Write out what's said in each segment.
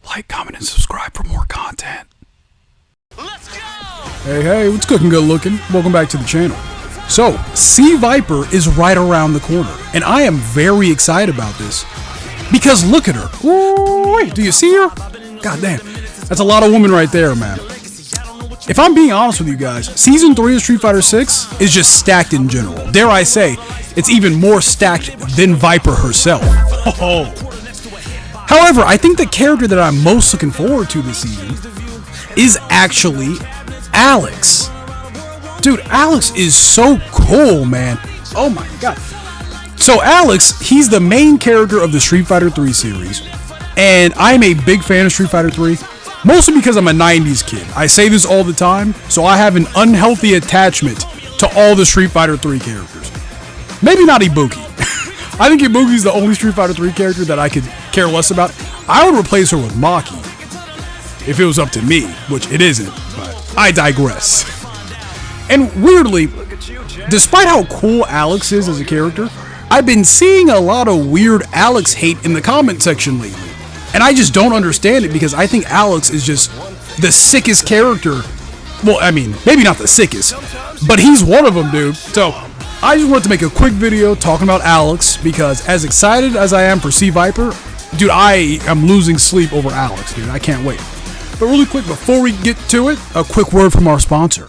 Like, comment, and subscribe for more content. Let's go! Hey, what's cooking, good looking? Welcome back to the channel. So, Sea Viper is right around the corner, and I am very excited about this. Because look at her. Ooh, do you see her? God damn. That's a lot of women right there, man. If I'm being honest with you guys, Season 3 of Street Fighter 6 is just stacked in general. Dare I say, it's even more stacked than Viper herself. Oh. However, I think the character that I'm most looking forward to this season is actually Alex. Dude, Alex is so cool, man. Oh my god. So Alex, he's the main character of the Street Fighter 3 series, and I'm a big fan of Street Fighter 3. Mostly because I'm a 90s kid. I say this all the time, so I have an unhealthy attachment to all the Street Fighter 3 characters. Maybe not Ibuki. I think Ibuki's the only Street Fighter 3 character that I could care less about. I would replace her with Maki if it was up to me, which it isn't, but I digress. And weirdly, despite how cool Alex is as a character, I've been seeing a lot of weird Alex hate in the comment section lately. And I just don't understand it because I think Alex is just the sickest character. Well, I mean, maybe not the sickest, but he's one of them, dude. So I just wanted to make a quick video talking about Alex because as excited as I am for Sea Viper, dude, I am losing sleep over Alex, dude. I can't wait. But really quick, before we get to it, a quick word from our sponsor.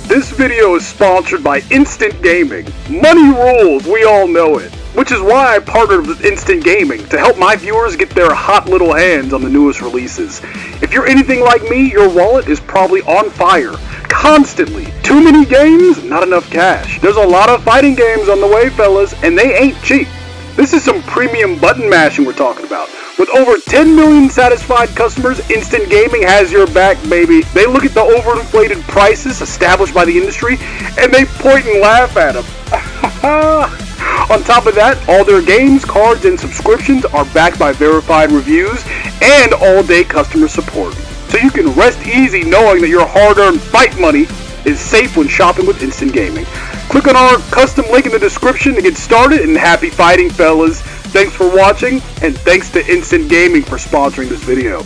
This video is sponsored by Instant Gaming. Money rules, we all know it. Which is why I partnered with Instant Gaming to help my viewers get their hot little hands on the newest releases. If you're anything like me, your wallet is probably on fire. Constantly. Too many games, not enough cash. There's a lot of fighting games on the way, fellas, and they ain't cheap. This is some premium button mashing we're talking about. With over 10 million satisfied customers, Instant Gaming has your back, baby. They look at the overinflated prices established by the industry, and they point and laugh at them. On top of that, all their games, cards, and subscriptions are backed by verified reviews and all-day customer support. So you can rest easy knowing that your hard-earned fight money is safe when shopping with Instant Gaming. Click on our custom link in the description to get started, and happy fighting, fellas. Thanks for watching, and thanks to Instant Gaming for sponsoring this video.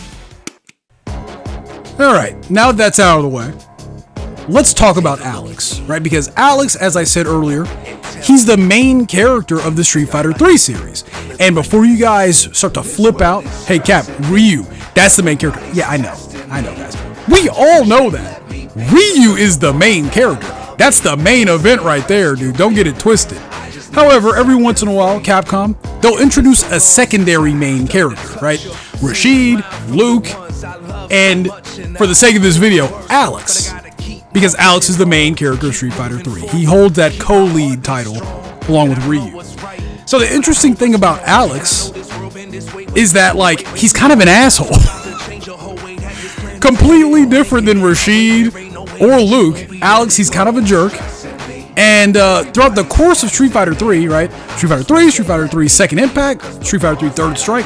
Alright, now that's out of the way, let's talk about Alex, right? Because Alex, as I said earlier, he's the main character of the Street Fighter 3 series. And before you guys start to flip out, hey Cap, Ryu, that's the main character. Yeah, I know guys. We all know that. Ryu is the main character. That's the main event right there, dude. Don't get it twisted. However, every once in a while, Capcom, they'll introduce a secondary main character, right? Rashid, Luke, and for the sake of this video, Alex. Because Alex is the main character of Street Fighter 3. He holds that co-lead title along with Ryu. So the interesting thing about Alex is that, like, he's kind of an asshole. Completely different than Rashid or Luke. Alex, he's kind of a jerk. And throughout the course of Street Fighter 3, right? Street Fighter 3, Street Fighter 3 Second Impact, Street Fighter 3 Third Strike,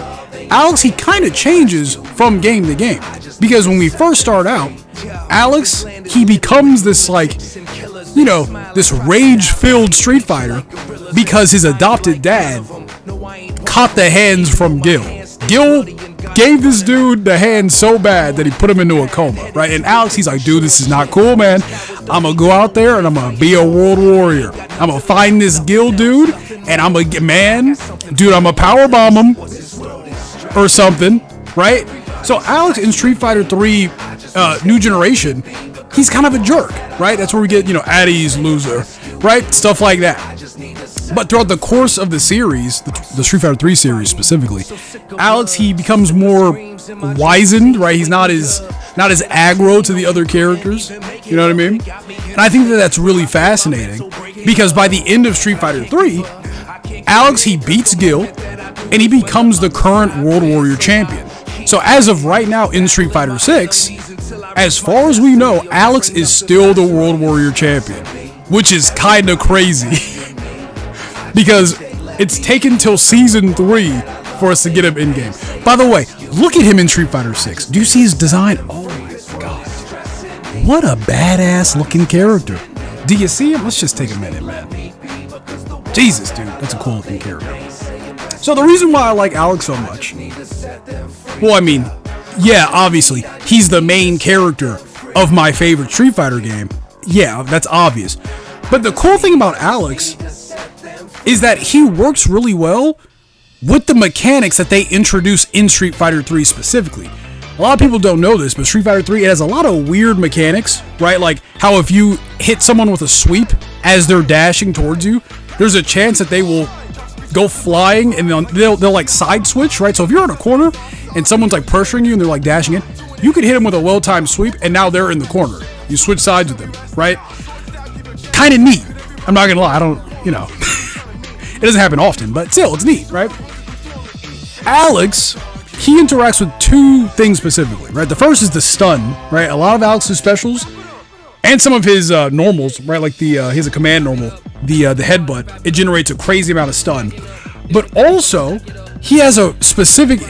Alex, he kind of changes from game to game. Because when we first start out, Alex, he becomes this, like, you know, this rage-filled Street Fighter because his adopted dad caught the hands from Gil. Gil gave this dude the hands so bad that he put him into a coma, right? And Alex, he's like, dude, this is not cool, man. I'm gonna go out there and I'm gonna be a world warrior. I'm gonna find this Gil dude and I'm gonna get, man, dude, I'm gonna powerbomb him or something, right? So Alex in Street Fighter 3 New Generation, he's kind of a jerk, right? That's where we get, you know, Addy's loser, right? Stuff like that. But throughout the course of the series, the Street Fighter 3 series specifically, Alex, he becomes more wizened, right? He's not as aggro to the other characters, you know what I mean? And I think that that's really fascinating because by the end of Street Fighter 3, Alex, he beats Gil and he becomes the current World Warrior champion. So as of right now in Street Fighter 6, as far as we know, Alex is still the World Warrior champion, which is kind of crazy. Because it's taken till Season 3 for us to get him in-game. By the way, look at him in Street Fighter 6. Do you see his design? Oh my god. What a badass looking character. Do you see him? Let's just take a minute, man. Jesus, dude, that's a cool looking character. So the reason why I like Alex so much, well, I mean, yeah, obviously, he's the main character of my favorite Street Fighter game. Yeah, that's obvious. But the cool thing about Alex is that he works really well with the mechanics that they introduce in Street Fighter 3 specifically. A lot of people don't know this, but Street Fighter 3, it has a lot of weird mechanics, right? Like how if you hit someone with a sweep as they're dashing towards you, there's a chance that they will go flying and they'll like side switch, right? So if you're in a corner and someone's like pressuring you and they're like dashing in, you could hit them with a well-timed sweep and now they're in the corner. You switch sides with them, right? Kind of neat. I'm not gonna lie, I don't, it doesn't happen often, but still, it's neat, right? Alex, he interacts with two things specifically, right? The first is the stun, right? A lot of Alex's specials and some of his normals, right? Like he has a command normal, the headbutt. It generates a crazy amount of stun. But also, he has a specific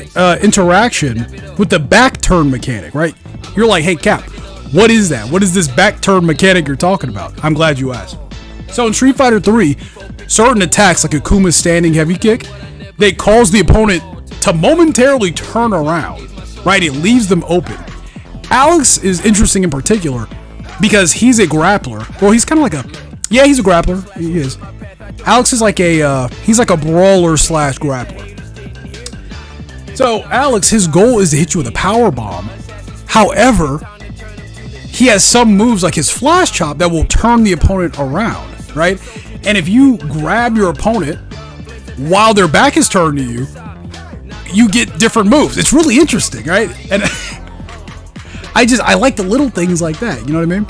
interaction with the back turn mechanic, right? You're like, hey, Cap, what is that? What is this back turn mechanic you're talking about? I'm glad you asked. So in Street Fighter 3, certain attacks, like Akuma's standing heavy kick, they cause the opponent to momentarily turn around, right? It leaves them open. Alex is interesting in particular because he's a grappler. Well, he's kind of like he's a grappler. He is. Alex is like he's like a brawler / grappler. So Alex, his goal is to hit you with a power bomb. However, he has some moves like his flash chop that will turn the opponent around, right? And if you grab your opponent while their back is turned to you, you get different moves. It's really interesting, right? And I like the little things like that. You know what I mean?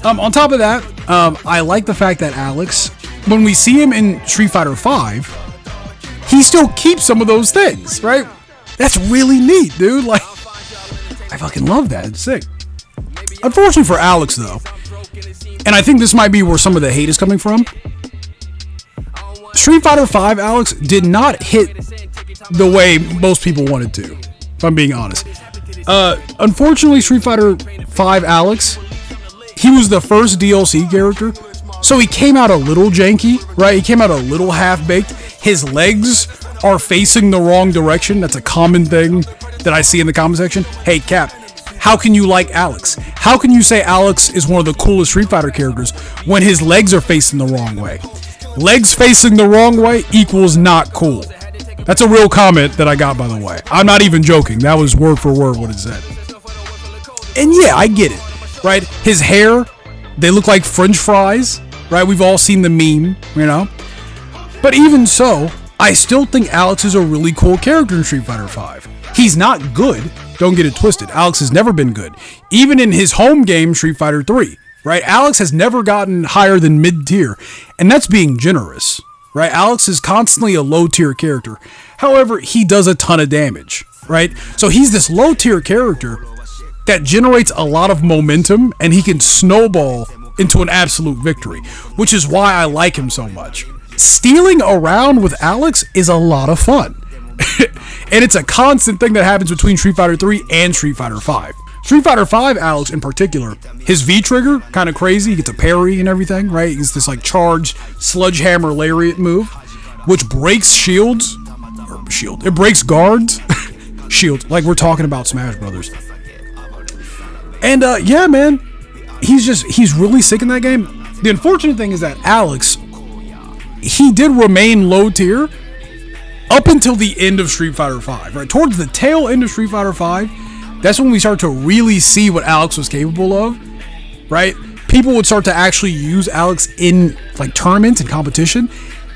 On top of that, I like the fact that Alex, when we see him in Street Fighter 5, he still keeps some of those things, right? That's really neat, dude. Like, I fucking love that. It's sick. Unfortunately for Alex, though, and I think this might be where some of the hate is coming from, Street Fighter 5 Alex did not hit the way most people wanted to, if I'm being honest. Unfortunately, Street Fighter 5 Alex, he was the first DLC character, so he came out a little janky, right? He came out a little half-baked. His legs are facing the wrong direction. That's a common thing that I see in the comment section. Hey, Cap, how can you like Alex? How can you say Alex is one of the coolest Street Fighter characters when his legs are facing the wrong way? Legs facing the wrong way equals not cool. That's a real comment that I got, by the way. I'm not even joking. That was word for word what it said. And yeah, I get it, right? His hair, they look like French fries, right? We've all seen the meme, But even so, I still think Alex is a really cool character in Street Fighter 5. He's not good, don't get it twisted. Alex has never been good. Even in his home game, Street Fighter 3. Right, Alex has never gotten higher than mid-tier, and that's being generous, right? Alex is constantly a low-tier character. However, he does a ton of damage, right? So he's this low-tier character that generates a lot of momentum, and he can snowball into an absolute victory, which is why I like him so much. Stealing around with Alex is a lot of fun, and it's a constant thing that happens between Street Fighter 3 and Street Fighter 5. Street Fighter 5 Alex in particular, his V-trigger, kind of crazy. He gets a parry and everything, right? He's this like charged sledgehammer lariat move, which breaks shields. It breaks guards. Shield, like we're talking about Smash Brothers. And yeah, man, he's really sick in that game. The unfortunate thing is that Alex, he did remain low tier up until the end of Street Fighter 5, right? Towards the tail end of Street Fighter 5, that's when we start to really see what Alex was capable of, right? People would start to actually use Alex in like tournaments and competition,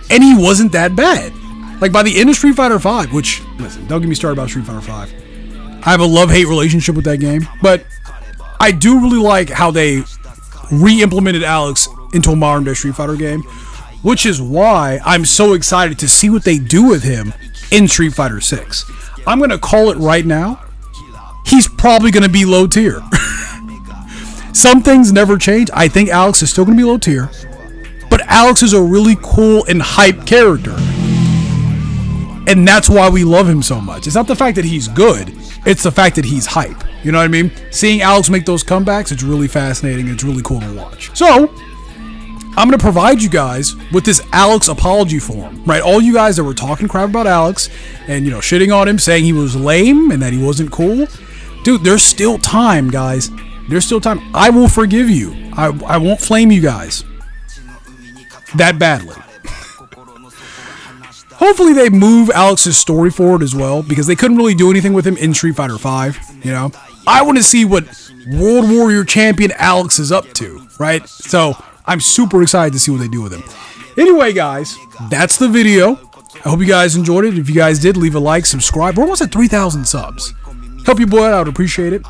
and he wasn't that bad. Like by the end of Street Fighter 5, which, listen, don't get me started about Street Fighter 5. I have a love-hate relationship with that game, but I do really like how they re-implemented Alex into a modern-day Street Fighter game, which is why I'm so excited to see what they do with him in Street Fighter 6. I'm going to call it right now. He's probably going to be low tier. Some things never change. I think Alex is still going to be low tier. But Alex is a really cool and hype character. And that's why we love him so much. It's not the fact that he's good. It's the fact that he's hype. You know what I mean? Seeing Alex make those comebacks, it's really fascinating. It's really cool to watch. So, I'm going to provide you guys with this Alex apology form, right? All you guys that were talking crap about Alex and, you know, shitting on him, saying he was lame and that he wasn't cool. Dude, there's still time, guys. There's still time. I will forgive you. I won't flame you guys that badly. Hopefully they move Alex's story forward as well, because they couldn't really do anything with him in Street Fighter V, you know? I want to see what World Warrior Champion Alex is up to, right? So I'm super excited to see what they do with him. Anyway, guys, that's the video. I hope you guys enjoyed it. If you guys did, leave a like, subscribe. We're almost at 3,000 subs. Help your boy out. I would appreciate it.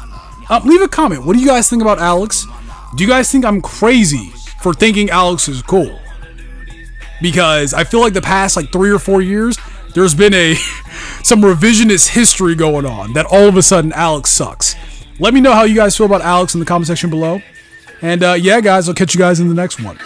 Leave a comment. What do you guys think about Alex? Do you guys think I'm crazy for thinking Alex is cool? Because I feel like the past like 3 or 4 years, there's been some revisionist history going on that all of a sudden Alex sucks. Let me know how you guys feel about Alex in the comment section below. And yeah, guys, I'll catch you guys in the next one.